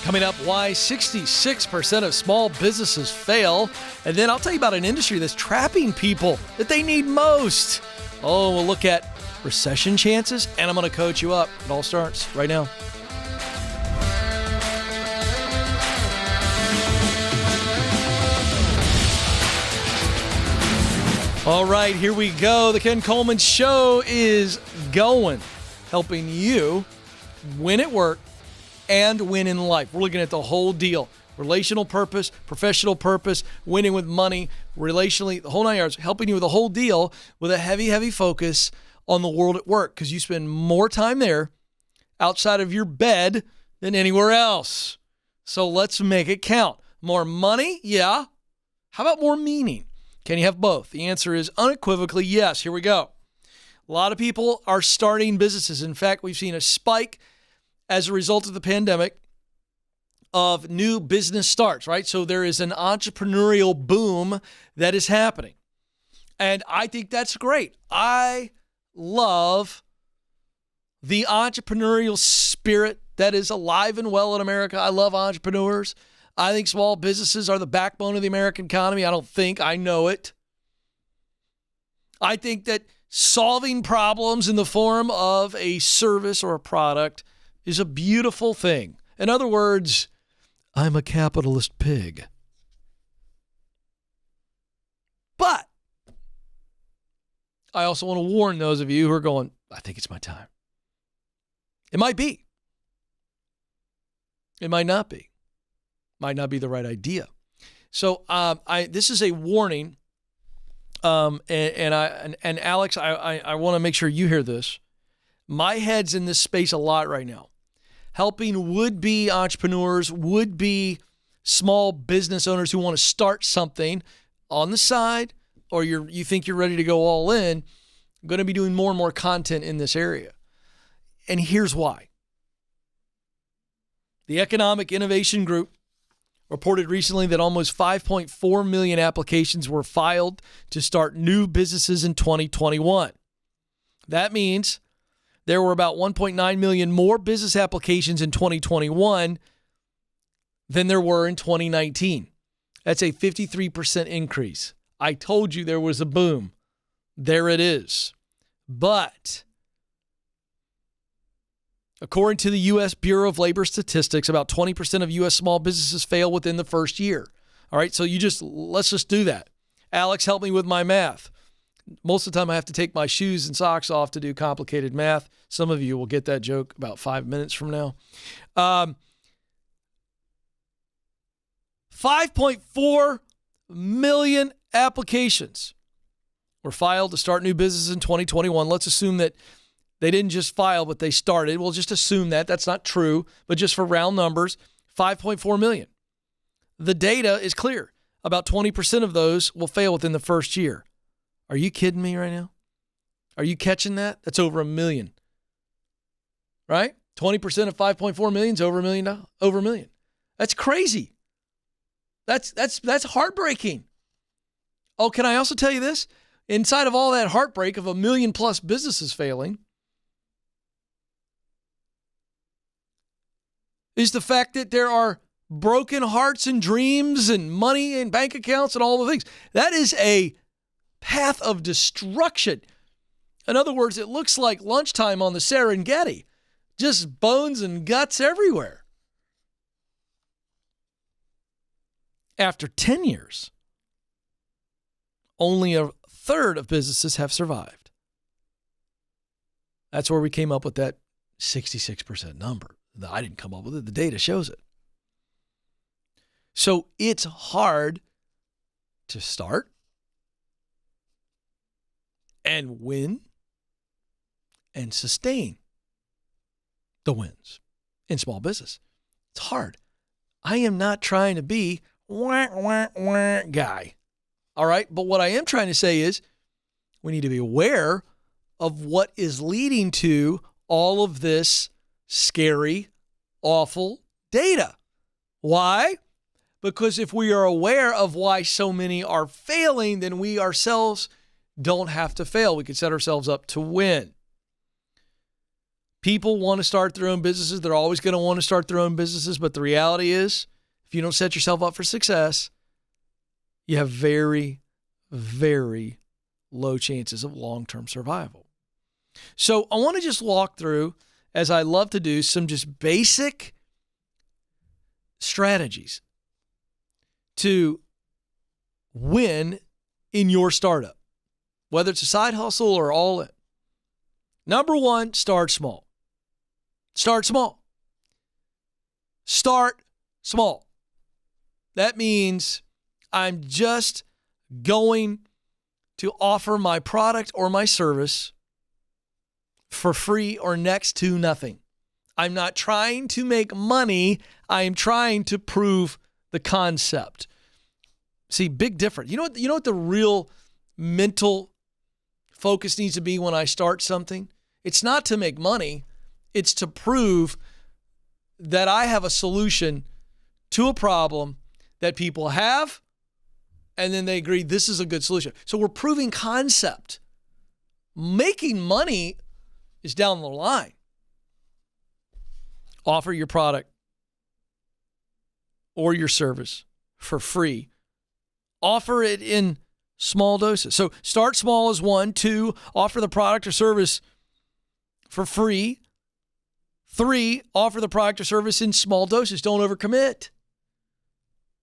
Coming up, why 66% of small businesses fail. And then I'll tell you about an industry that's trapping people that they need most. Oh, we'll look at recession chances, and I'm going to coach you up. It all starts right now. All right, here we go. The Ken Coleman Show is going, helping you win at work and win in life. We're looking at the whole deal. Relational purpose, professional purpose, winning with money, relationally, the whole 9 yards, helping you with the whole deal with a heavy, heavy focus on the world at work because you spend more time there outside of your bed than anywhere else. So let's make it count. More money? Yeah. How about more meaning? Can you have both? The answer is unequivocally yes. Here we go. A lot of people are starting businesses. In fact, we've seen a spike as a result of the pandemic of new business starts, right? So there is an entrepreneurial boom that is happening. And I think that's great. I love the entrepreneurial spirit that is alive and well in America. I love entrepreneurs. I think small businesses are the backbone of the American economy. I know it. I think that solving problems in the form of a service or a product is a beautiful thing. In other words, I'm a capitalist pig. But I also want to warn those of you who are going, I think it's my time. It might be. It might not be. Might not be the right idea. So this is a warning. And Alex, I want to make sure you hear this. My head's in this space a lot right now. Helping would-be entrepreneurs, would-be small business owners who want to start something on the side, or you think you're ready to go all in. I'm going to be doing more and more content in this area. And here's why. The Economic Innovation Group reported recently that almost 5.4 million applications were filed to start new businesses in 2021. That means there were about 1.9 million more business applications in 2021 than there were in 2019. That's a 53% increase. I told you there was a boom. There it is. But according to the U.S. Bureau of Labor Statistics, about 20% of U.S. small businesses fail within the first year. All right, so let's just do that. Alex, help me with my math. Most of the time I have to take my shoes and socks off to do complicated math. Some of you will get that joke about 5 minutes from now. 5.4 million applications were filed to start new businesses in 2021. Let's assume that they didn't just file, but they started. We'll just assume that. That's not true, but just for round numbers, 5.4 million. The data is clear. About 20% of those will fail within the first year. Are you kidding me right now? Are you catching that? That's over 1 million. Right? 20% of 5.4 million is over $1 million. Over $1 million. That's crazy. That's heartbreaking. Oh, can I also tell you this? Inside of all that heartbreak of 1 million plus businesses failing is the fact that there are broken hearts and dreams and money and bank accounts and all the things. That is a path of destruction. In other words, it looks like lunchtime on the Serengeti. Just bones and guts everywhere. After 10 years, only a third of businesses have survived. That's where we came up with that 66% number. I didn't come up with it. The data shows it. So it's hard to start and win and sustain the wins in small business. It's hard. I am not trying to be guy. All right. But what I am trying to say is we need to be aware of what is leading to all of this scary, awful data. Why? Because if we are aware of why so many are failing, then we ourselves don't have to fail. We can set ourselves up to win. People want to start their own businesses. They're always going to want to start their own businesses. But the reality is, if you don't set yourself up for success, you have very, very low chances of long-term survival. So I want to just walk through, as I love to do, some just basic strategies to win in your startup, whether it's a side hustle or all in. Number one, start small. Start small. Start small. That means I'm just going to offer my product or my service for free or next to nothing. I'm not trying to make money. I am trying to prove the concept. See, big difference. You know what the real mental focus needs to be when I start something? It's not to make money. It's to prove that I have a solution to a problem that people have, and then they agree this is a good solution. So we're proving concept. Making money is down the line. Offer your product or your service for free. Offer it in small doses. So start small is 1. 2, offer the product or service for free. 3, offer the product or service in small doses. Don't overcommit.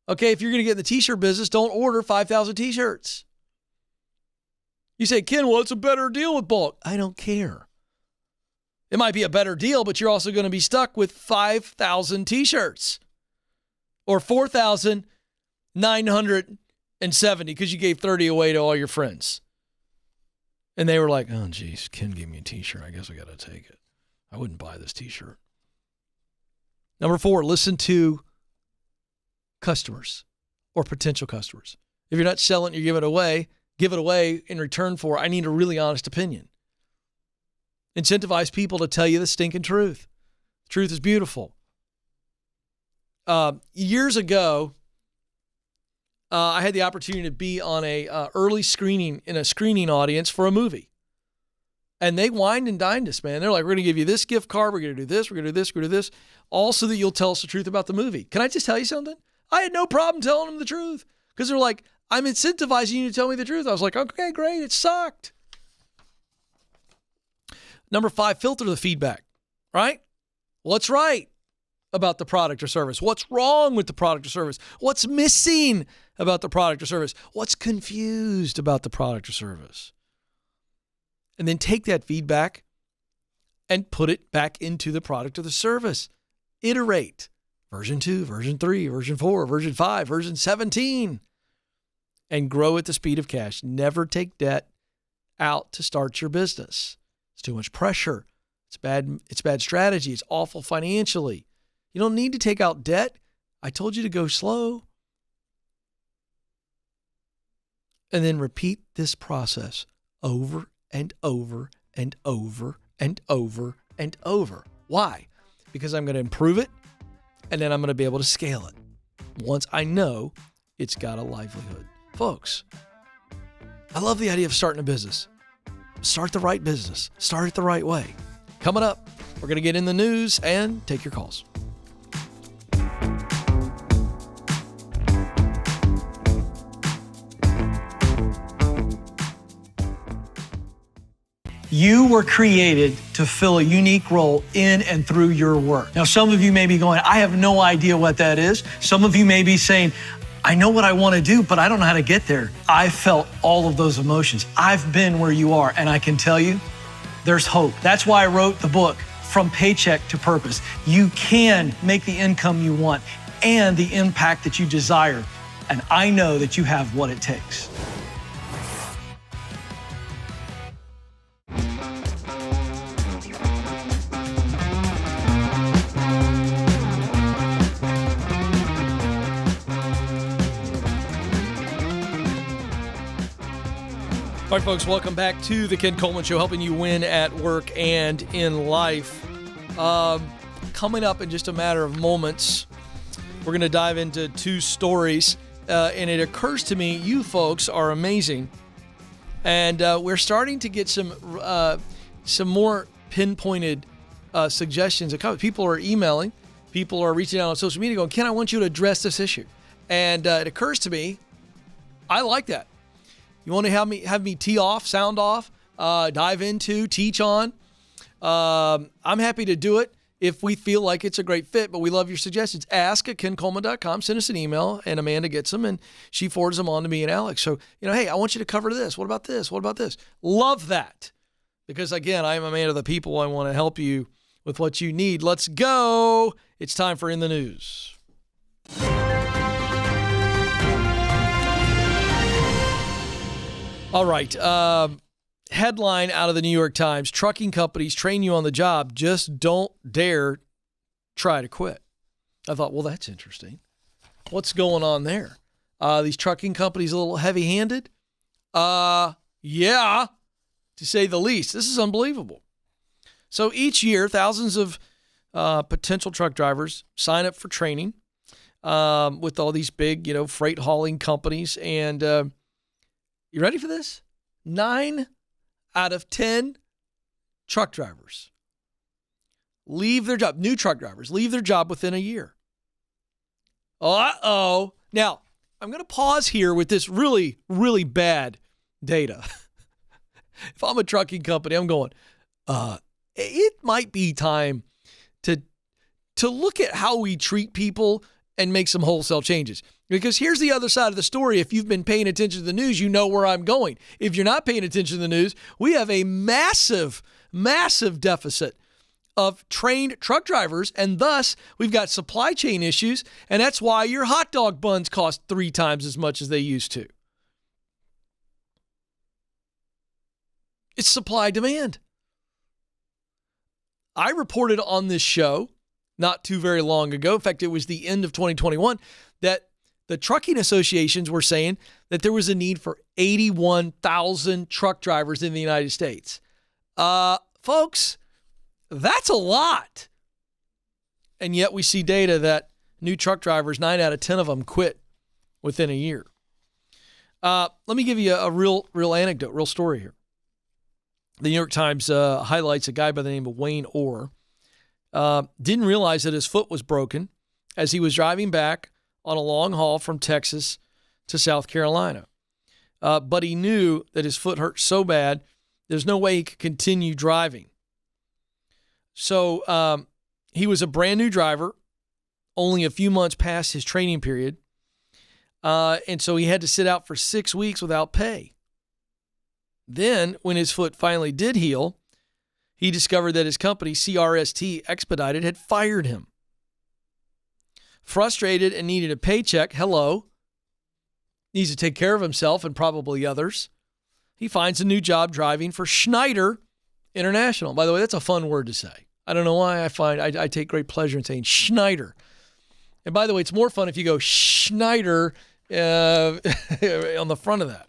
Okay, if you're going to get in the t-shirt business, don't order 5,000 t-shirts. You say, Ken, what's a better deal with bulk? I don't care. It might be a better deal, but you're also going to be stuck with 5,000 t-shirts or 4,970 because you gave 30 away to all your friends. And they were like, oh, geez, Ken gave me a t-shirt. I guess I got to take it. I wouldn't buy this t-shirt. Number 4, listen to customers or potential customers. If you're not selling, you give it away in return for, I need a really honest opinion. Incentivize people to tell you the stinking truth. Truth is beautiful. Years ago, I had the opportunity to be on a early screening in a screening audience for a movie. And they wined and dined us, man. They're like, we're going to give you this gift card. We're going to do this. We're going to do this. We're going to do this. All so that you'll tell us the truth about the movie. Can I just tell you something? I had no problem telling them the truth because they're like, I'm incentivizing you to tell me the truth. I was like, okay, great. It sucked. Number 5, filter the feedback, right? What's right about the product or service? What's wrong with the product or service? What's missing about the product or service? What's confused about the product or service? And then take that feedback and put it back into the product or the service. Iterate. Version 2, version 3, version 4, version 5, version 17. And grow at the speed of cash. Never take debt out to start your business. It's too much pressure. It's bad strategy. It's awful financially. You don't need to take out debt. I told you to go slow. And then repeat this process over and over and over and over and over. Why? Because I'm going to improve it, and then I'm going to be able to scale it once I know it's got a livelihood. Folks, I love the idea of starting a business. Start the right business. Start it the right way. Coming up, we're going to get in the news and take your calls. You were created to fill a unique role in and through your work. Now, some of you may be going, I have no idea what that is. Some of you may be saying, I know what I want to do, but I don't know how to get there. I felt all of those emotions. I've been where you are, and I can tell you, there's hope. That's why I wrote the book, From Paycheck to Purpose. You can make the income you want and the impact that you desire, and I know that you have what it takes. All right, folks, welcome back to the Ken Coleman Show, helping you win at work and in life. Coming up in just a matter of moments, we're going to dive into 2 stories, and it occurs to me you folks are amazing, and we're starting to get some more pinpointed suggestions. People are emailing. People are reaching out on social media going, Ken, I want you to address this issue. And it occurs to me, I like that. You want to have me tee off, sound off, dive into, teach on. I'm happy to do it if we feel like it's a great fit, but we love your suggestions. Ask at kencoleman.com. Send us an email, and Amanda gets them, and she forwards them on to me and Alex. So, hey, I want you to cover this. What about this? What about this? Love that. Because, again, I am a man of the people. I want to help you with what you need. Let's go. It's time for In the News. All right. Headline out of the New York Times: trucking companies train you on the job. Just don't dare try to quit. I thought, well, that's interesting. What's going on there? These trucking companies a little heavy-handed? Yeah, to say the least. This is unbelievable. So each year, thousands of potential truck drivers sign up for training with all these big, freight hauling companies. And you ready for this? 9 out of 10 truck drivers leave their job. New truck drivers leave their job within a year. Uh-oh. Now, I'm going to pause here with this really, really bad data. If I'm a trucking company, I'm going, it might be time to look at how we treat people and make some wholesale changes. Because here's the other side of the story. If you've been paying attention to the news, you know where I'm going. If you're not paying attention to the news, we have a massive, massive deficit of trained truck drivers, and thus we've got supply chain issues, and that's why your hot dog buns cost 3 times as much as they used to. It's supply demand. I reported on this show not too very long ago. In fact, it was the end of 2021 that the trucking associations were saying that there was a need for 81,000 truck drivers in the United States. Folks, that's a lot. And yet we see data that new truck drivers, 9 out of 10 of them quit within a year. Let me give you a real anecdote, real story here. The New York Times highlights a guy by the name of Wayne Orr. Didn't realize that his foot was broken as he was driving back on a long haul from Texas to South Carolina. But he knew that his foot hurt so bad, there's no way he could continue driving. So he was a brand new driver, only a few months past his training period. And so he had to sit out for 6 weeks without pay. Then, when his foot finally did heal, he discovered that his company, CRST Expedited, had fired him. Frustrated and needed a paycheck, needs to take care of himself and probably others, he finds a new job driving for Schneider International. By the way, that's a fun word to say. I don't know why I take great pleasure in saying Schneider. And by the way, it's more fun if you go Schneider on the front of that.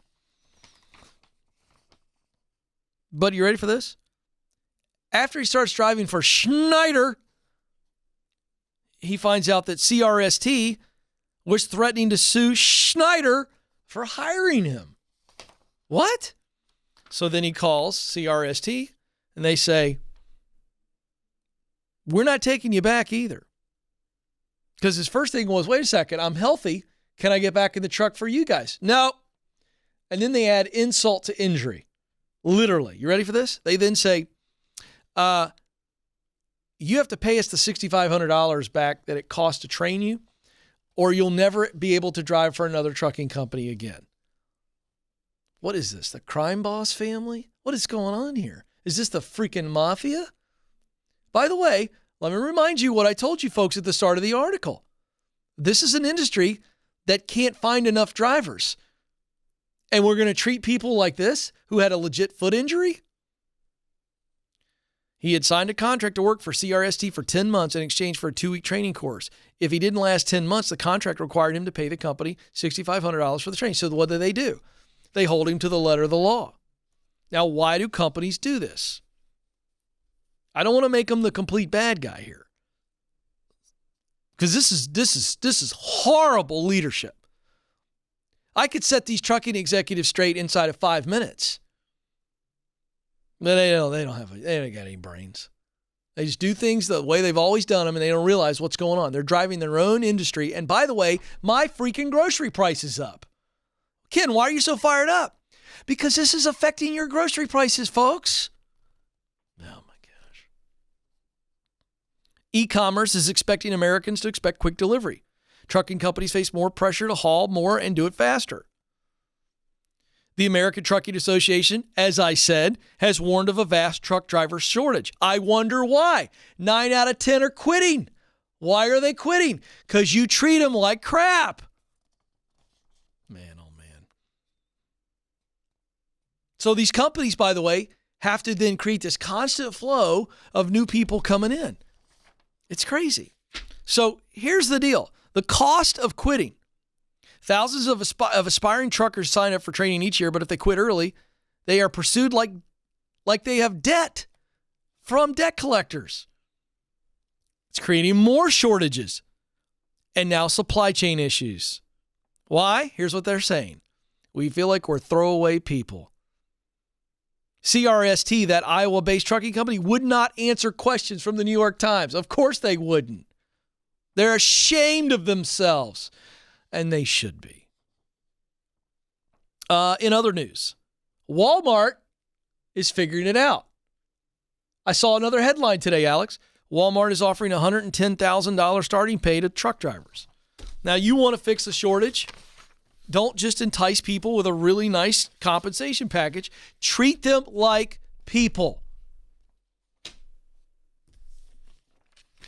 But you ready for this? After he starts driving for Schneider, he finds out that CRST was threatening to sue Schneider for hiring him. What? So then he calls CRST and they say, we're not taking you back either. Because his first thing was, wait a second, I'm healthy. Can I get back in the truck for you guys? No. And then they add insult to injury. Literally. You ready for this? They then say, you have to pay us the $6,500 back that it cost to train you, or you'll never be able to drive for another trucking company again. What is this? The crime boss family? What is going on here? Is this the freaking mafia? By the way, let me remind you what I told you folks at the start of the article. This is an industry that can't find enough drivers. And we're going to treat people like this who had a legit foot injury? He had signed a contract to work for CRST for 10 months in exchange for a 2-week training course. If he didn't last 10 months, the contract required him to pay the company $6,500 for the training. So what do? They hold him to the letter of the law. Now, why do companies do this? I don't want to make them the complete bad guy here. Because this is horrible leadership. I could set these trucking executives straight inside of 5 minutes. But they don't got any brains. They just do things the way they've always done them, and they don't realize what's going on. They're driving their own industry. And by the way, my freaking grocery price is up. Ken, why are you so fired up? Because this is affecting your grocery prices, folks. Oh, my gosh. E-commerce is expecting Americans to expect quick delivery. Trucking companies face more pressure to haul more and do it faster. The American Trucking Association, as I said, has warned of a vast truck driver shortage. I wonder why. 9 out of 10 are quitting. Why are they quitting? Because you treat them like crap. Man, oh man. So these companies, by the way, have to then create this constant flow of new people coming in. It's crazy. So here's the deal. The cost of quitting. Thousands of aspiring truckers sign up for training each year, but if they quit early, they are pursued like they have debt from debt collectors. It's creating more shortages and now supply chain issues. Why? Here's what they're saying. We feel like we're throwaway people. CRST, that Iowa-based trucking company, would not answer questions from the New York Times. Of course they wouldn't. They're ashamed of themselves. And they should be. In other news, Walmart is figuring it out. I saw another headline today, Alex. Walmart is offering $110,000 starting pay to truck drivers. Now, you want to fix the shortage? Don't just entice people with a really nice compensation package. Treat them like people.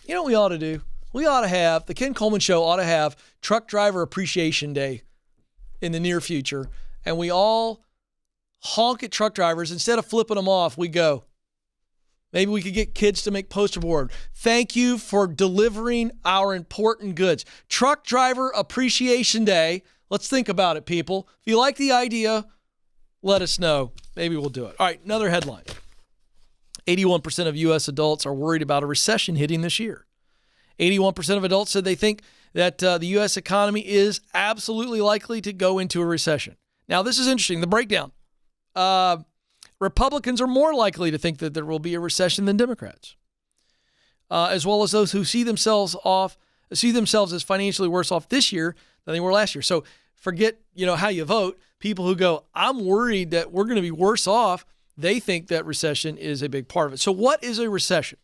You know what we ought to do? We ought to have, the Ken Coleman Show ought to have Truck Driver Appreciation Day in the near future. And we all honk at truck drivers. Instead of flipping them off, we go. Maybe we could get kids to make poster board. Thank you for delivering our important goods. Truck Driver Appreciation Day. Let's think about it, people. If you like the idea, let us know. Maybe we'll do it. All right, another headline. 81% of U.S. adults are worried about a recession hitting this year. 81% of adults said they think that the U.S. economy is absolutely likely to go into a recession. Now, this is interesting. The breakdown. Republicans are more likely to think that there will be a recession than Democrats, as well as those who see themselves as financially worse off this year than they were last year. So forget, how you vote. People who go, I'm worried that we're going to be worse off, they think that recession is a big part of it. So what is a recession?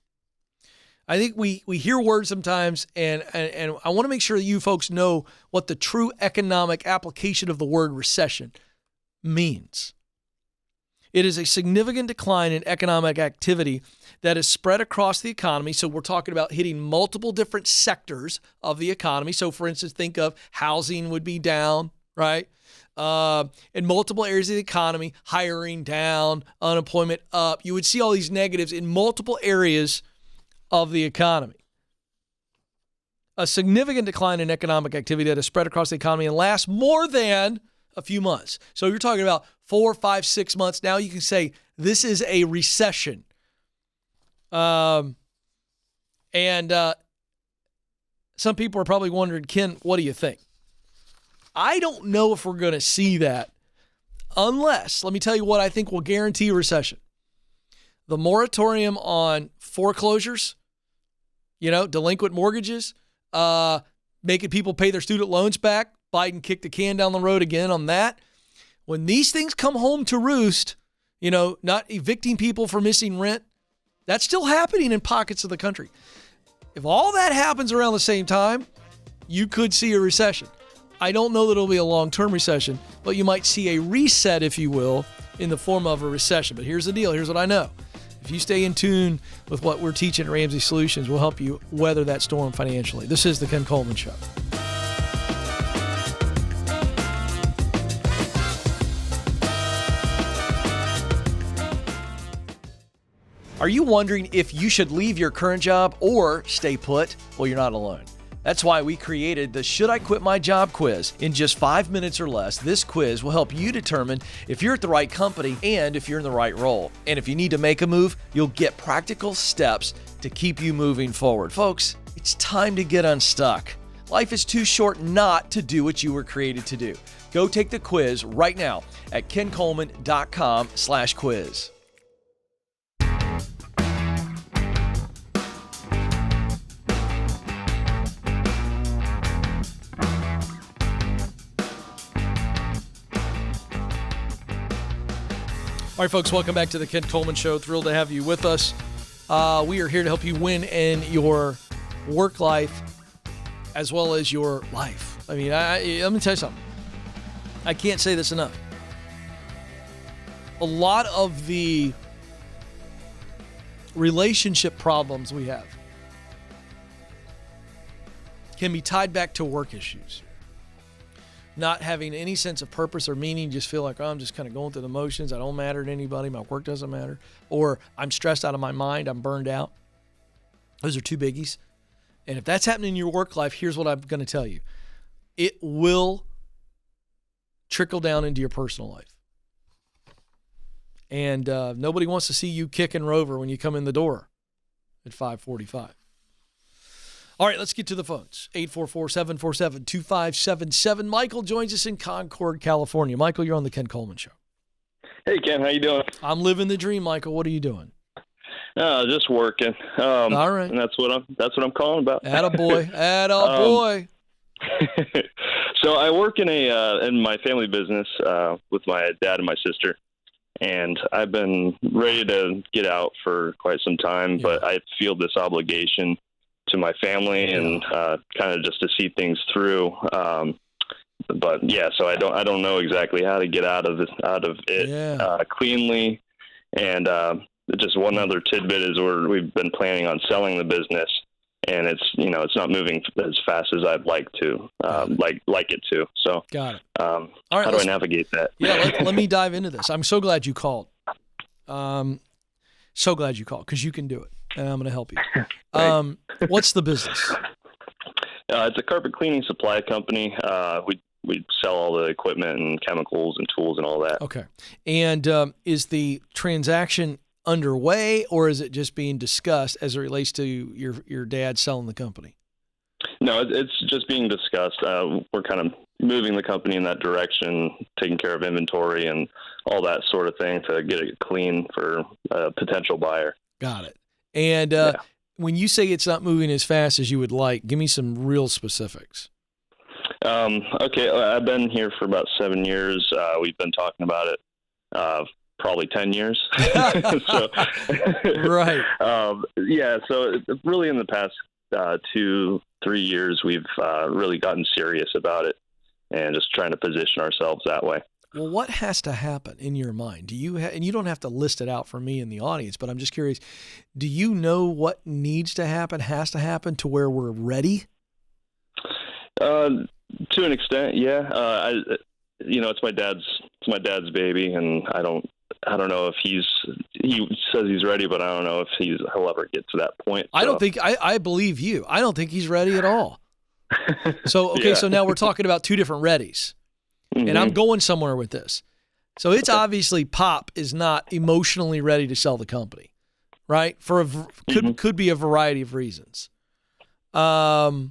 I think we hear words sometimes, and I want to make sure that you folks know what the true economic application of the word recession means. It is a significant decline in economic activity that is spread across the economy. So we're talking about hitting multiple different sectors of the economy. So for instance, think of housing would be down, right? In multiple areas of the economy, hiring down, unemployment up. You would see all these negatives in multiple areas of the economy. A significant decline in economic activity that is spread across the economy and lasts more than a few months. So you're talking about 4, 5, 6 months. Now you can say this is a recession. And some people are probably wondering, Ken, what do you think? I don't know if we're going to see that unless, let me tell you what I think will guarantee a recession. The moratorium on foreclosures, delinquent mortgages, making people pay their student loans back. Biden kicked the can down the road again on that. When these things come home to roost, not evicting people for missing rent, that's still happening in pockets of the country. If all that happens around the same time, you could see a recession. I don't know that it'll be a long-term recession, but you might see a reset, if you will, in the form of a recession. But here's the deal. Here's what I know. If you stay in tune with what we're teaching at Ramsey Solutions, we'll help you weather that storm financially. This is the Ken Coleman Show. Are you wondering if you should leave your current job or stay put? Well, you're not alone. That's why we created the Should I Quit My Job quiz. In just 5 minutes or less, this quiz will help you determine if you're at the right company and if you're in the right role. And if you need to make a move, you'll get practical steps to keep you moving forward. Folks, it's time to get unstuck. Life is too short not to do what you were created to do. Go take the quiz right now at kencoleman.com/quiz. All right, folks, welcome back to the Ken Coleman Show. Thrilled to have you with us. We are here to help you win in your work life as well as your life. I mean, let me tell you something. I can't say this enough. A lot of the relationship problems we have can be tied back to work issues. Not having any sense of purpose or meaning, just feel like, oh, I'm just kind of going through the motions. I don't matter to anybody. My work doesn't matter. Or I'm stressed out of my mind. I'm burned out. Those are two biggies. And if that's happening in your work life, here's what I'm going to tell you. It will trickle down into your personal life. And nobody wants to see you kicking Rover when you come in the door at 5:45. All right, let's get to the phones. 844-747-2577. Michael joins us in Concord, California. Michael, you're on the Ken Coleman Show. Hey, Ken, how you doing? I'm living the dream, Michael. What are you doing? Just working. All right. And that's what I'm calling about. Attaboy. Attaboy. So I work in my family business with my dad and my sister, and I've been ready to get out for quite some time, but I feel this obligation to my family and kind of just to see things through. But yeah, so I don't know exactly how to get out of it cleanly. And just one other tidbit is we've been planning on selling the business, and it's not moving as fast as I'd like to, like it to. So got it. All right, how do I navigate that? Yeah, let me dive into this. I'm so glad you called. So glad you called because you can do it, and I'm going to help you. What's the business? It's a carpet cleaning supply company. We sell all the equipment and chemicals and tools and all that. Okay. And is the transaction underway, or is it just being discussed as it relates to your dad selling the company? No, it's just being discussed. We're kind of moving the company in that direction, taking care of inventory and all that sort of thing to get it clean for a potential buyer. Got it. And when you say it's not moving as fast as you would like, give me some real specifics. Okay, I've been here for about 7 years. We've been talking about it probably 10 years. So, right. So really in the past 2-3 years, we've really gotten serious about it and just trying to position ourselves that way. Well, what has to happen in your mind? Do you and you don't have to list it out for me in the audience, but I'm just curious, do you know what needs to happen, has to happen to where we're ready? To an extent, yeah. It's my dad's baby, and I don't know if he says he's ready, but I don't know if he'll ever get to that point. So. I believe you. I don't think he's ready at all. So, okay. So now we're talking about two different readies. Mm-hmm. And I'm going somewhere with this. So it's obviously Pop is not emotionally ready to sell the company, right? Could be a variety of reasons. But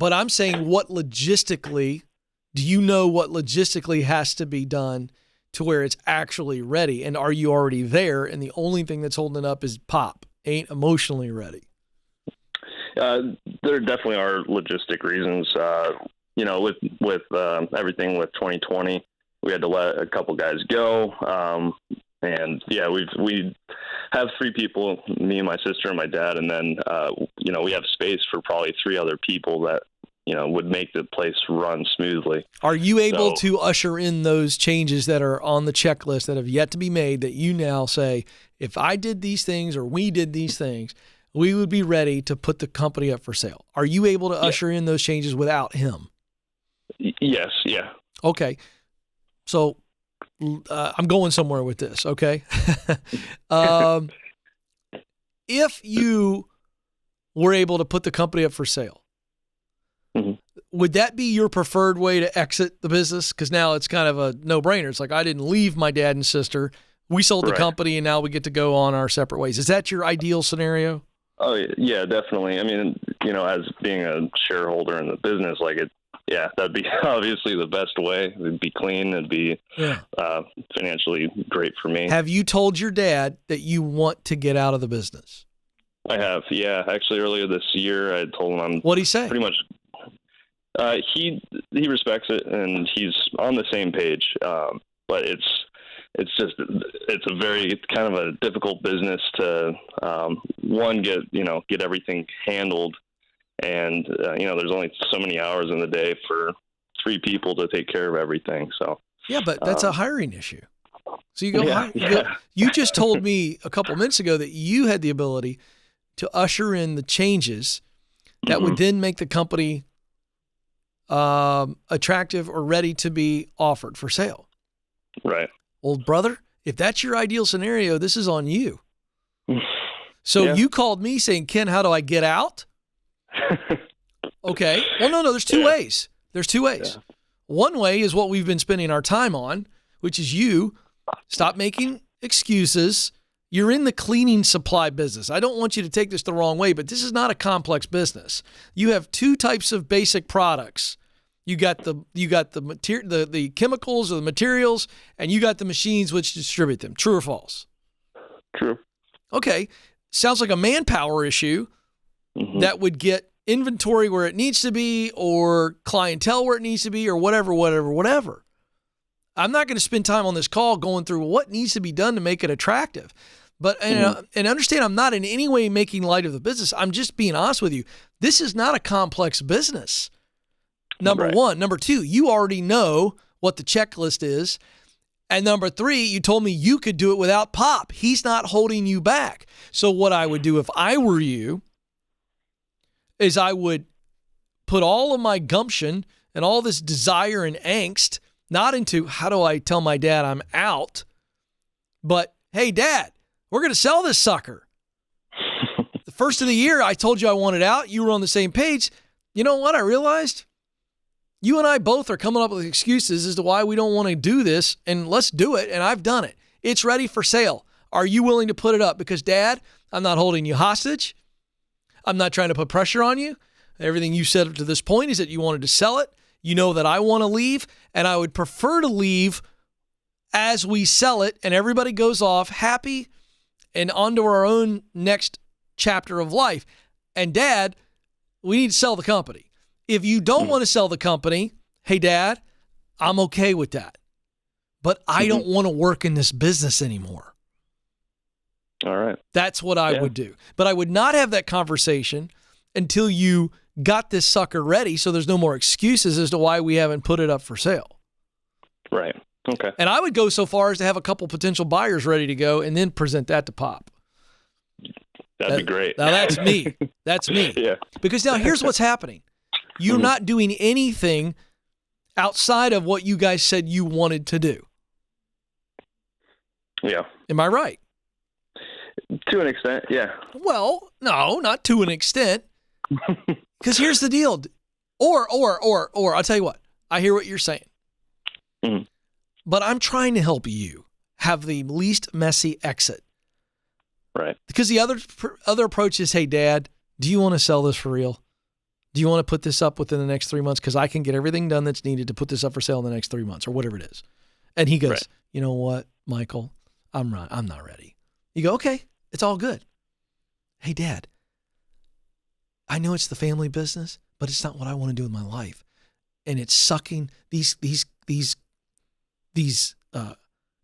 I'm saying do you know what logistically has to be done to where it's actually ready? And are you already there? And the only thing that's holding it up is Pop ain't emotionally ready. There definitely are logistic reasons. With everything with 2020, we had to let a couple guys go. We have 3 people, me and my sister and my dad. And then, we have space for probably 3 other people that, would make the place run smoothly. Are you able to usher in those changes that are on the checklist that have yet to be made that you now say, if I did these things or we did these things, we would be ready to put the company up for sale? Are you able to usher in those changes without him? Yes. Yeah. Okay. So I'm going somewhere with this. Okay. If you were able to put the company up for sale, mm-hmm. would that be your preferred way to exit the business? Because now it's kind of a no-brainer. It's like, I didn't leave my dad and sister. We sold the company and now we get to go on our separate ways. Is that your ideal scenario? Oh, yeah, definitely. I mean, as being a shareholder in the business, that'd be obviously the best way. It'd be clean. It'd be financially great for me. Have you told your dad that you want to get out of the business? I have, yeah. Actually, earlier this year, I told him What'd he say? Pretty much. He respects it, and he's on the same page. But it's kind of a difficult business to, get everything handled. And, there's only so many hours in the day for 3 people to take care of everything. So, yeah, but that's a hiring issue. So you just told me a couple minutes ago that you had the ability to usher in the changes that would then make the company attractive or ready to be offered for sale. Right. Well, brother, if that's your ideal scenario, this is on you. So you called me saying, Ken, how do I get out? Okay. Well, no, there's 2 ways. There's 2 ways. Yeah. One way is what we've been spending our time on, which is you stop making excuses. You're in the cleaning supply business. I don't want you to take this the wrong way, but this is not a complex business. You have 2 types of basic products. You got the chemicals or the materials, and you got the machines which distribute them. True or false? True. Okay. Sounds like a manpower issue that would get inventory where it needs to be, or clientele where it needs to be, or whatever. I'm not going to spend time on this call going through what needs to be done to make it attractive. But and understand, I'm not in any way making light of the business. I'm just being honest with you. This is not a complex business. Number one. Number 2, you already know what the checklist is. And number 3, you told me you could do it without Pop. He's not holding you back. So what I would do if I were you is I would put all of my gumption and all this desire and angst not into how do I tell my dad I'm out, but, hey, Dad, we're going to sell this sucker. The first of the year, I told you I wanted out. You were on the same page. You know what I realized? You and I both are coming up with excuses as to why we don't want to do this, and let's do it, and I've done it. It's ready for sale. Are you willing to put it up? Because, Dad, I'm not holding you hostage. I'm not trying to put pressure on you. Everything you said up to this point is that you wanted to sell it. You know that I want to leave, and I would prefer to leave as we sell it and everybody goes off happy and onto our own next chapter of life. And, Dad, we need to sell the company. If you don't want to sell the company, hey, Dad, I'm okay with that. But I don't want to work in this business anymore. All right. That's what I would do. But I would not have that conversation until you got this sucker ready, so there's no more excuses as to why we haven't put it up for sale. Right. Okay. And I would go so far as to have a couple potential buyers ready to go and then present that to Pop. That'd be great. Now that's me. That's me. Yeah. Because now here's what's happening. You're not doing anything outside of what you guys said you wanted to do. Yeah. Am I right? To an extent, yeah. Well, no, not to an extent. Because here's the deal. Or, I'll tell you what. I hear what you're saying. Mm-hmm. But I'm trying to help you have the least messy exit. Right. Because the other approach is, hey, Dad, do you want to sell this for real? Do you want to put this up within the next 3 months? Because I can get everything done that's needed to put this up for sale in the next 3 months or whatever it is. And he goes, You know what, Michael? I'm not ready. You go, okay, it's all good. Hey, Dad, I know it's the family business, but it's not what I want to do with my life. And it's sucking these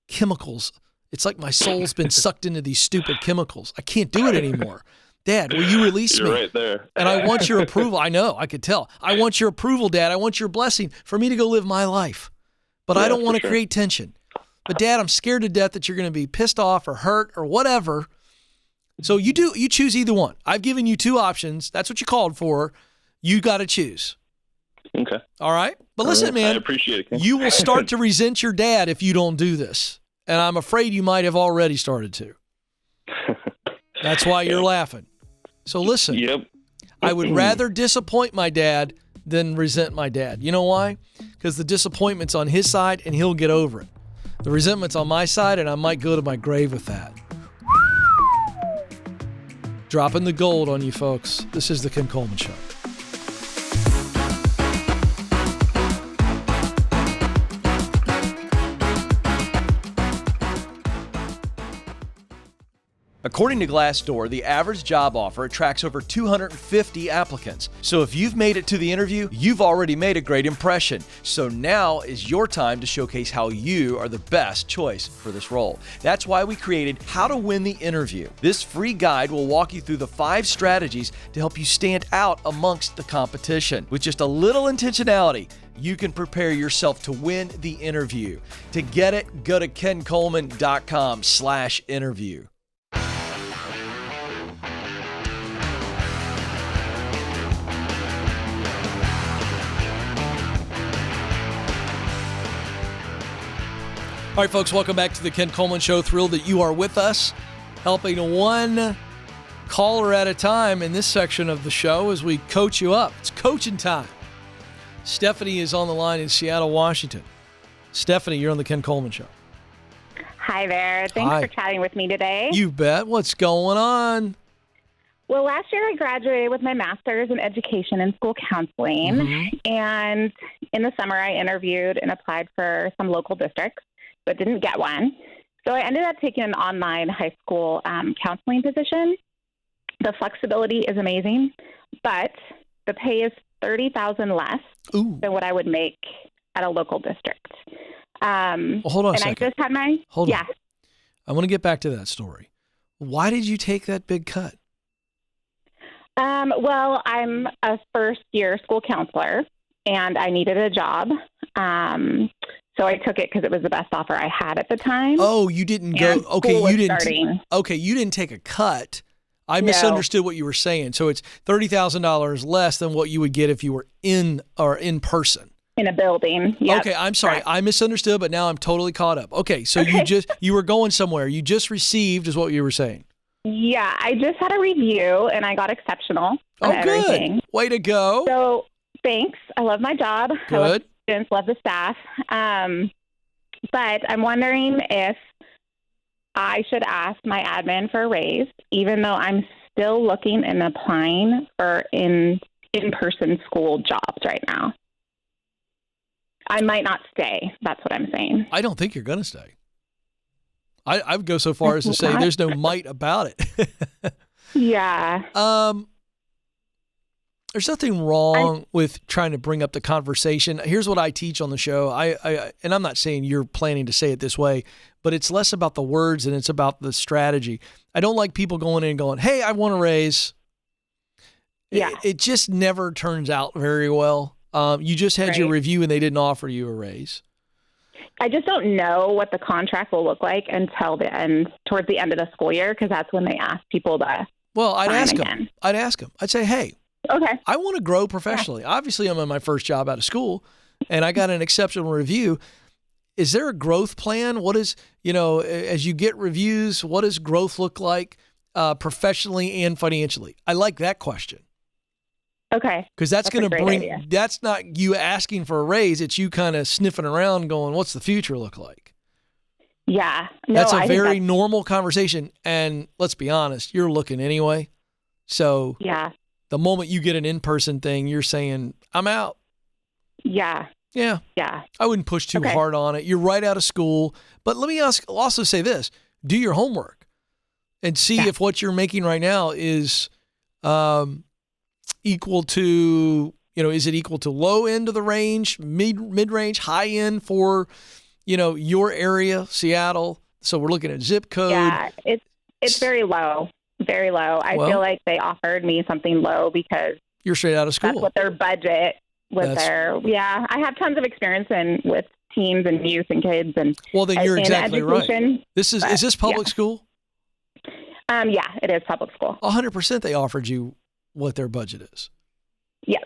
chemicals. It's like my soul's been sucked into these stupid chemicals. I can't do it anymore. Dad, will you release me? You're right there. And I want your approval. I know, I could tell. I want your approval, Dad. I want your blessing for me to go live my life. But I don't want to create tension. But, Dad, I'm scared to death that you're going to be pissed off or hurt or whatever. So you choose either one. I've given you 2 options. That's what you called for. You got to choose. Okay. All right? But listen, man. I appreciate it. You will start to resent your dad if you don't do this. And I'm afraid you might have already started to. That's why you're laughing. So listen. Yep. I would rather disappoint my dad than resent my dad. You know why? Because the disappointment's on his side and he'll get over it. The resentment's on my side and I might go to my grave with that. Dropping the gold on you folks. This is the Ken Coleman Show. According to Glassdoor, the average job offer attracts over 250 applicants. So if you've made it to the interview, you've already made a great impression. So now is your time to showcase how you are the best choice for this role. That's why we created How to Win the Interview. This free guide will walk you through the 5 strategies to help you stand out amongst the competition. With just a little intentionality, you can prepare yourself to win the interview. To get it, go to kencoleman.com/interview. All right, folks, welcome back to the Ken Coleman Show. Thrilled that you are with us, helping one caller at a time in this section of the show as we coach you up. It's coaching time. Stephanie is on the line in Seattle, Washington. Stephanie, you're on the Ken Coleman Show. Hi there. Thanks Hi. for chatting with me today. You bet. What's going on? Well, last year I graduated with my master's in education and school counseling. Mm-hmm. And in the summer I interviewed and applied for some local districts, but didn't get one. So I ended up taking an online high school counseling position. The flexibility is amazing, but the pay is $30,000 less Ooh. than what I would make at a local district. Well, hold on a and second. I just had my Hold on. I want to get back to that story. Why did you take that big cut? Well, I'm a first-year school counselor, and I needed a job. So I took it because it was the best offer I had at the time. Oh, you didn't go. And Okay, school was you didn't. starting. Okay, you didn't take a cut. I No. misunderstood what you were saying. So it's $30,000 less than what you would get if you were in person. In a building. Yep. Okay, I'm sorry. Correct. I misunderstood, but now I'm totally caught up. Okay, so you were going somewhere. You just received is what you were saying. Yeah, I just had a review, and I got exceptional on everything. Good. Way to go. So thanks. I love my job. I love Good. the students, love the staff. But I'm wondering if I should ask my admin for a raise, even though I'm still looking and applying for in-person school jobs right now. I might not stay. That's what I'm saying. I don't think you're going to stay. I would go so far as to say there's no might about it. Yeah. There's nothing wrong with trying to bring up the conversation. Here's what I teach on the show. And I'm not saying you're planning to say it this way, but it's less about the words and it's about the strategy. I don't like people going in and going, hey, I want a raise. Yeah. It just never turns out very well. You just had your review and they didn't offer you a raise. I just don't know what the contract will look like until towards the end of the school year, because that's when they ask people to. Well, I'd ask sign them. again. I'd say, hey, Okay. I want to grow professionally. Yeah. Obviously, I'm in my first job out of school, and I got an exceptional review. Is there a growth plan? What is, as you get reviews, what does growth look like professionally and financially? I like that question. Okay. Because that's going to bring, idea. that's not you asking for a raise. It's you kind of sniffing around going, what's the future look like? Yeah. No, That's a I think very normal conversation. And let's be honest, you're looking anyway. So Yeah. the moment you get an in-person thing, you're saying, I'm out. Yeah. Yeah. Yeah. I wouldn't push too Okay. hard on it. You're right out of school. But let me also say this. Do your homework and see if what you're making right now is equal to, is it equal to low end of the range, mid-range, high end for, your area, Seattle. So we're looking at zip code. Yeah. It's very low. Very low. I feel like they offered me something low because You're straight out of school. that's what their budget was there. Yeah. I have tons of experience with teens and youth and kids and Well, then you're in exactly right. education. Is this public school? Yeah, it is public school. 100% they offered you what their budget is. Yeah.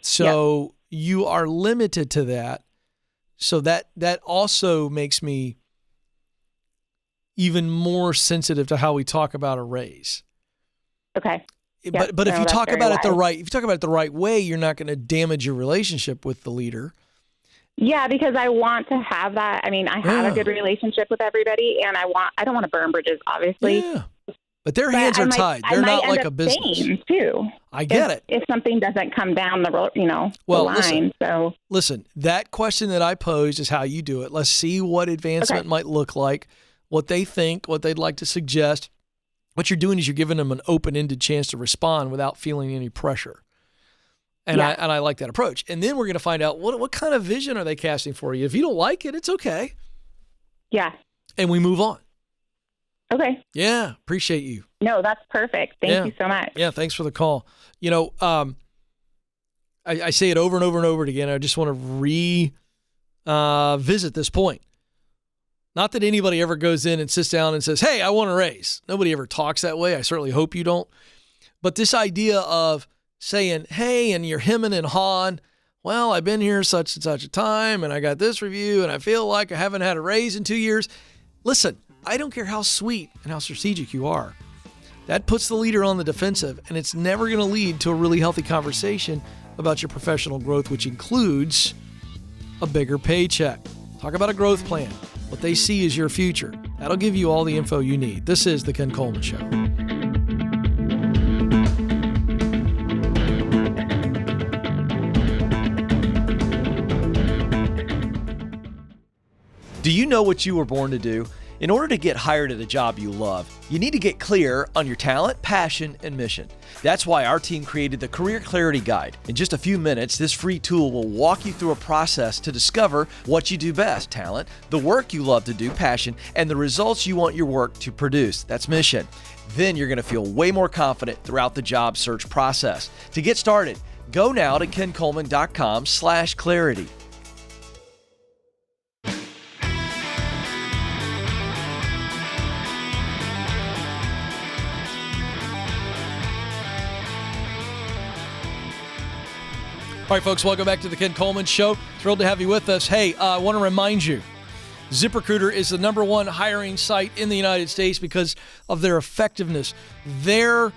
So you are limited to that. So that also makes me even more sensitive to how we talk about a raise. Okay. But if you talk about it the right way, you're not going to damage your relationship with the leader. Yeah, because I want to have that. I mean, I have a good relationship with everybody, and I don't want to burn bridges, obviously. Yeah. But their hands are tied. They're not like a business. Too. I get it. If something doesn't come down the road, the line. Listen, that question that I posed is how you do it. Let's see what advancement might look like, what they think, what they'd like to suggest. what you're doing is you're giving them an open-ended chance to respond without feeling any pressure. And I like that approach. And then we're going to find out what kind of vision are they casting for you. If you don't like it, it's okay. Yeah. And we move on. Okay. Yeah, appreciate you. No, that's perfect. Thank you so much. Yeah, thanks for the call. You know, I say it over and over and over again. I just want to visit this point. Not that anybody ever goes in and sits down and says, hey, I want a raise. Nobody ever talks that way. I certainly hope you don't. But this idea of saying, hey, and you're hemming and hawing, well, I've been here such and such a time, and I got this review, and I feel like I haven't had a raise in 2 years. Listen, I don't care how sweet and how strategic you are. That puts the leader on the defensive, and it's never going to lead to a really healthy conversation about your professional growth, which includes a bigger paycheck. Talk about a growth plan. What they see is your future. That'll give you all the info you need. This is The Ken Coleman Show. Do you know what you were born to do? In order to get hired at a job you love, you need to get clear on your talent, passion, and mission. That's why our team created the Career Clarity Guide. In just a few minutes, this free tool will walk you through a process to discover what you do best, talent, the work you love to do, passion, and the results you want your work to produce. That's mission. Then you're going to feel way more confident throughout the job search process. To get started, go now to kencoleman.com/clarity. All right, folks, welcome back to the Ken Coleman Show. Thrilled to have you with us. Hey, I want to remind you, ZipRecruiter is the #1 hiring site in the United States because of their effectiveness. Their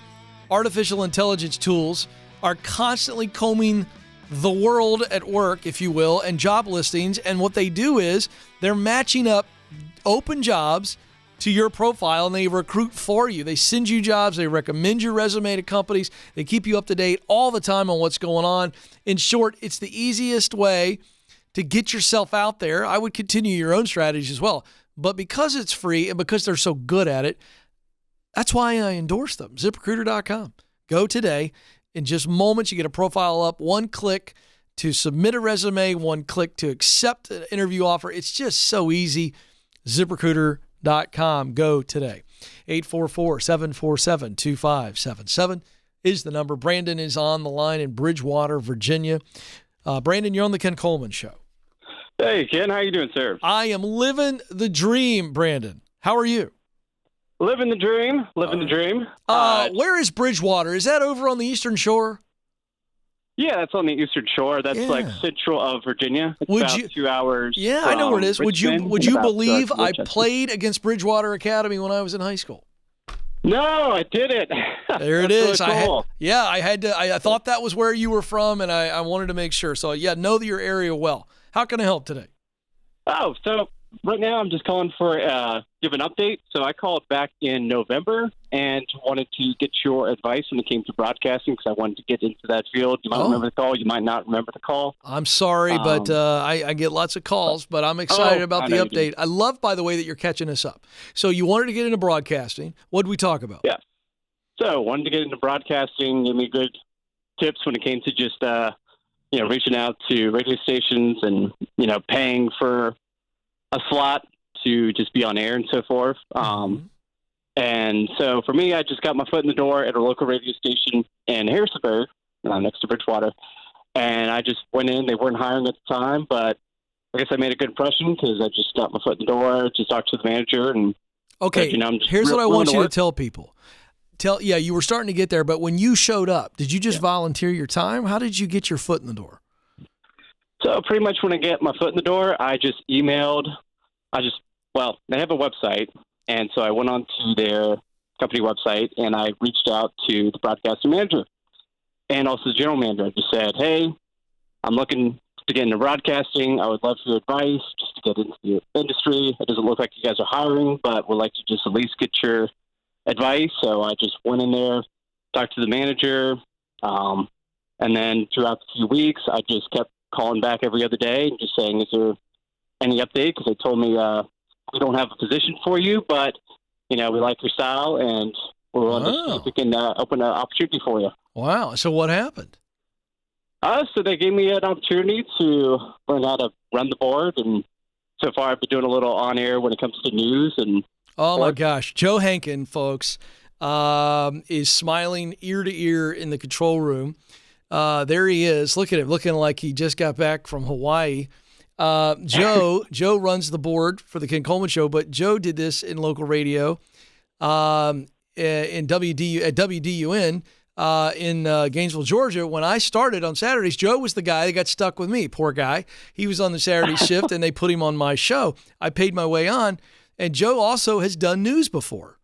artificial intelligence tools are constantly combing the world at work, if you will, and job listings. And what they do is they're matching up open jobs to your profile, and they recruit for you. They send you jobs. They recommend your resume to companies. They keep you up to date all the time on what's going on. In short, it's the easiest way to get yourself out there. I would continue your own strategies as well. But because it's free and because they're so good at it, that's why I endorse them. ZipRecruiter.com. Go today. In just moments, you get a profile up. One click to submit a resume. One click to accept an interview offer. It's just so easy. ZipRecruiter.com. Go today. 844-747-2577 is the number. Brandon is on the line in Bridgewater, Virginia. Brandon, you're on the Ken Coleman Show. Hey, Ken. How you doing, sir? I am living the dream, Brandon. How are you? Living the dream. Living the dream. Where is Bridgewater? Is that over on the Eastern Shore? Yeah, that's on the Eastern Shore. That's like central of Virginia. It's about 2 hours. Yeah, I know where it is. Richmond, would you believe I Rochester. played against Bridgewater Academy when I was in high school? No, I did it. There it is. Really cool. I thought that was where you were from, and I wanted to make sure. So, yeah, know your area well. How can I help today? Oh, so right now I'm just calling for give an update. So I called back in November and wanted to get your advice when it came to broadcasting because I wanted to get into that field. You might remember the call. You might not remember the call. I'm sorry, but I get lots of calls, but I'm excited about the update. I love, by the way, that you're catching us up. So you wanted to get into broadcasting. What did we talk about? Yeah. So wanted to get into broadcasting, give me good tips when it came to just, reaching out to radio stations and, paying for a slot to just be on air and so forth. And so for me, I just got my foot in the door at a local radio station in Harrisonburg, next to Bridgewater. And I just went in. They weren't hiring at the time, but I guess I made a good impression because I just got my foot in the door, just talked to the manager. And okay, here's what I want you to tell people. You were starting to get there, but when you showed up, did you just volunteer your time? How did you get your foot in the door? So pretty much when I get my foot in the door, I just emailed. They have a website. And so I went on to their company website and I reached out to the broadcasting manager and also the general manager. I just said, hey, I'm looking to get into broadcasting. I would love your advice just to get into the industry. It doesn't look like you guys are hiring, but would like to just at least get your advice. So I just went in there, talked to the manager. And then throughout the few weeks, I just kept calling back every other day and just saying, is there any update? Because they told me, we don't have a position for you, but, we like your style and we're willing to see if we can open an opportunity for you. Wow. So what happened? So they gave me an opportunity to learn how to run the board, and so far I've been doing a little on air when it comes to news and. Oh my gosh, Joe Hankin, folks, is smiling ear to ear in the control room. There he is. Look at him, looking like he just got back from Hawaii. Joe runs the board for the Ken Coleman Show, but Joe did this in local radio, in WDUN. In Gainesville, Georgia, when I started on Saturdays, Joe was the guy that got stuck with me. Poor guy. He was on the Saturday shift, and they put him on my show. I paid my way on, and Joe also has done news before.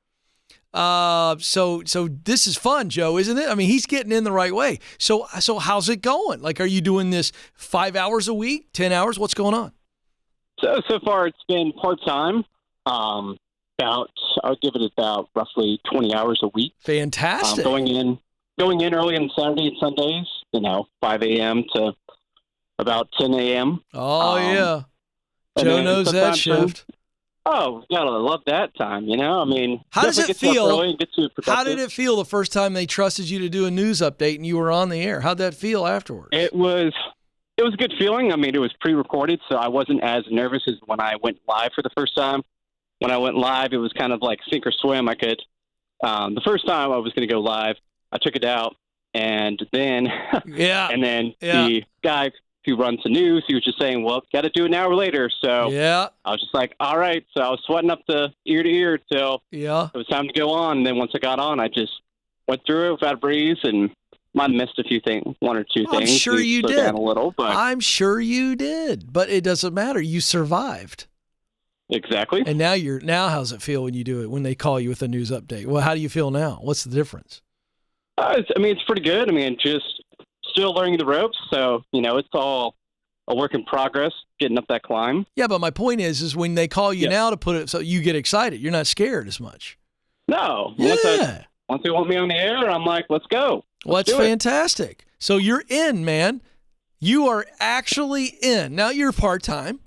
So this is fun, Joe, isn't it? I mean, he's getting in the right way. So how's it going? Like, are you doing this 5 hours a week, 10 hours? What's going on? So far it's been part-time. I'll give it about roughly 20 hours a week. Fantastic. Going in early on Saturday and Sundays, 5 a.m. to about 10 a.m. Oh, yeah. Joe knows that shift. Oh, gotta love that time, I mean, how does it feel? How did it feel the first time they trusted you to do a news update and you were on the air? How'd that feel afterwards? It was a good feeling. I mean, it was pre-recorded, so I wasn't as nervous as when I went live for the first time. When I went live, it was kind of like sink or swim. The first time I was going to go live, I took it out, and then the guy who runs the news, he was just saying, well, got to do it an hour later. So I was just like, all right. So I was sweating up the ear to ear till it was time to go on. And then once I got on, I just went through it without a breeze, and might have missed a few things, one or two things. I'm sure you did. Down a little, but I'm sure you did, but it doesn't matter. You survived. Exactly. And now how's it feel when you do it, when they call you with a news update? Well, how do you feel now? What's the difference? It's pretty good. Just still learning the ropes. So, it's all a work in progress, getting up that climb. Yeah, but my point is when they call you now to put it, so you get excited. You're not scared as much. No. Yeah. Once they want me on the air, I'm like, let's go. That's fantastic. So you're in, man. You are actually in. Now you're part-time.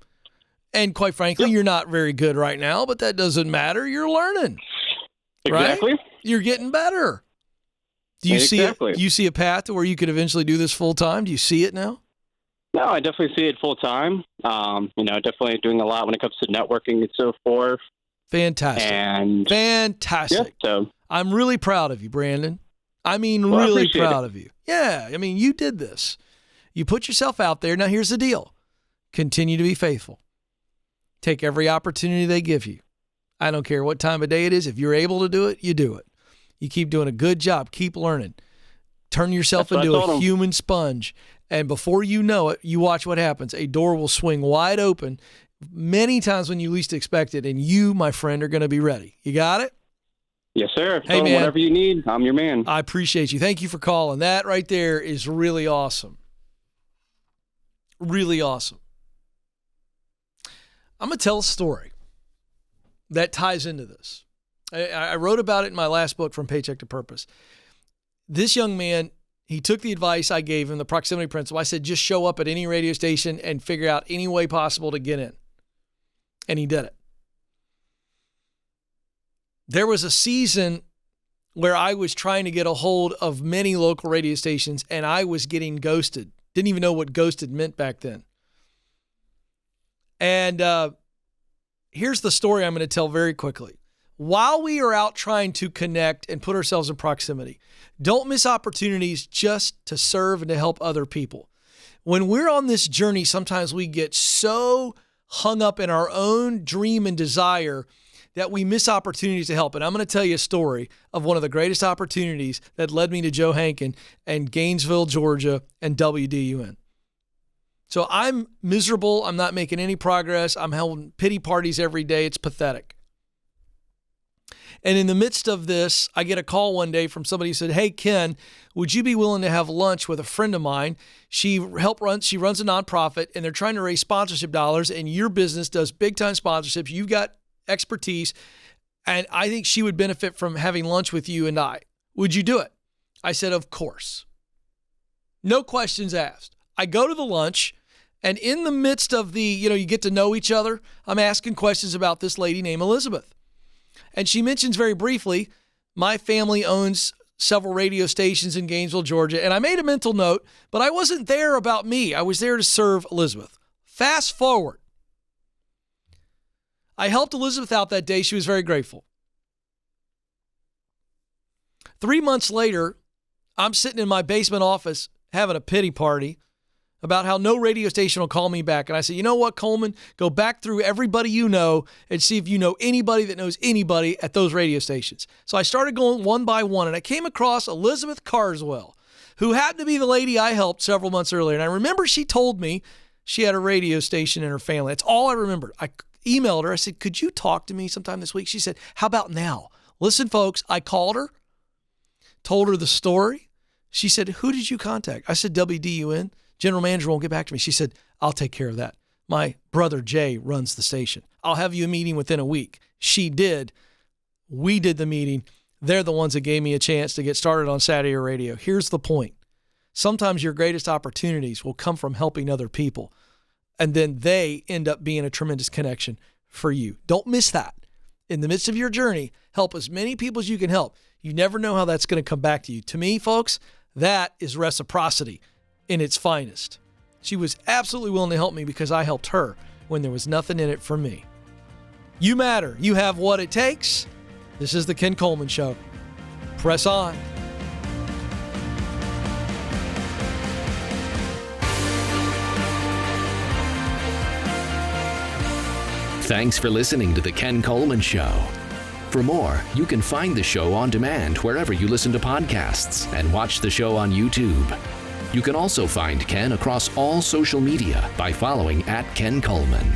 And quite frankly, you're not very good right now, but that doesn't matter. You're learning. Exactly. Right? You're getting better. Do you see a path to where you could eventually do this full time? Do you see it now? No, I definitely see it full time. Definitely doing a lot when it comes to networking and so forth. Fantastic. Fantastic. Yeah, so I'm really proud of you, Brandon. Really proud of you. Yeah, you did this. You put yourself out there. Now here's the deal. Continue to be faithful. Take every opportunity they give you. I don't care what time of day it is. If you're able to do it, you do it. You keep doing a good job. Keep learning. Turn yourself into a human sponge. And before you know it, you watch what happens. A door will swing wide open many times when you least expect it. And you, my friend, are going to be ready. You got it? Yes, sir. Hey, man. Whatever you need, I'm your man. I appreciate you. Thank you for calling. That right there is really awesome. Really awesome. I'm going to tell a story that ties into this. I wrote about it in my last book, From Paycheck to Purpose. This young man, he took the advice I gave him, the proximity principle. I said, just show up at any radio station and figure out any way possible to get in. And he did it. There was a season where I was trying to get a hold of many local radio stations, and I was getting ghosted. Didn't even know what ghosted meant back then. And here's the story I'm going to tell very quickly. While we are out trying to connect and put ourselves in proximity, don't miss opportunities just to serve and to help other people. When we're on this journey, sometimes we get so hung up in our own dream and desire that we miss opportunities to help. And I'm going to tell you a story of one of the greatest opportunities that led me to Joe Hankin and Gainesville, Georgia, and WDUN. So I'm miserable. I'm not making any progress. I'm holding pity parties every day. It's pathetic. And in the midst of this, I get a call one day from somebody who said, hey, Ken, would you be willing to have lunch with a friend of mine? She runs a nonprofit, and they're trying to raise sponsorship dollars, and your business does big-time sponsorships. You've got expertise, and I think she would benefit from having lunch with you and I. Would you do it? I said, of course. No questions asked. I go to the lunch, and in the midst of the, you get to know each other, I'm asking questions about this lady named Elizabeth. And she mentions very briefly My family owns several radio stations in Gainesville, Georgia, and I made a mental note, but I wasn't there about me. I was there to serve Elizabeth. Fast forward. I helped Elizabeth out that day. She was very grateful. 3 months later, I'm sitting in my basement office having a pity party about how no radio station will call me back. And I said, you know what, Coleman? Go back through everybody you know and see if you know anybody that knows anybody at those radio stations. So I started going one by one, and I came across Elizabeth Carswell, who happened to be the lady I helped several months earlier. And I remember she told me she had a radio station in her family. That's all I remembered. I emailed her. I said, could you talk to me sometime this week? She said, how about now? Listen, folks, I called her, told her the story. She said, who did you contact? I said, WDUN. General manager won't get back to me. She said, I'll take care of that. My brother Jay runs the station. I'll have you a meeting within a week. She did. We did the meeting. They're the ones that gave me a chance to get started on Saturday radio. Here's the point. Sometimes your greatest opportunities will come from helping other people, and then they end up being a tremendous connection for you. Don't miss that. In the midst of your journey, help as many people as you can help. You never know how that's going to come back to you. To me, folks, that is reciprocity in its finest. She was absolutely willing to help me because I helped her when there was nothing in it for me. You matter. You have what it takes. This is the Ken Coleman Show. Press on. Thanks for listening to the Ken Coleman Show. For more, you can find the show on demand wherever you listen to podcasts and watch the show on YouTube. You can also find Ken across all social media by following @Ken Coleman.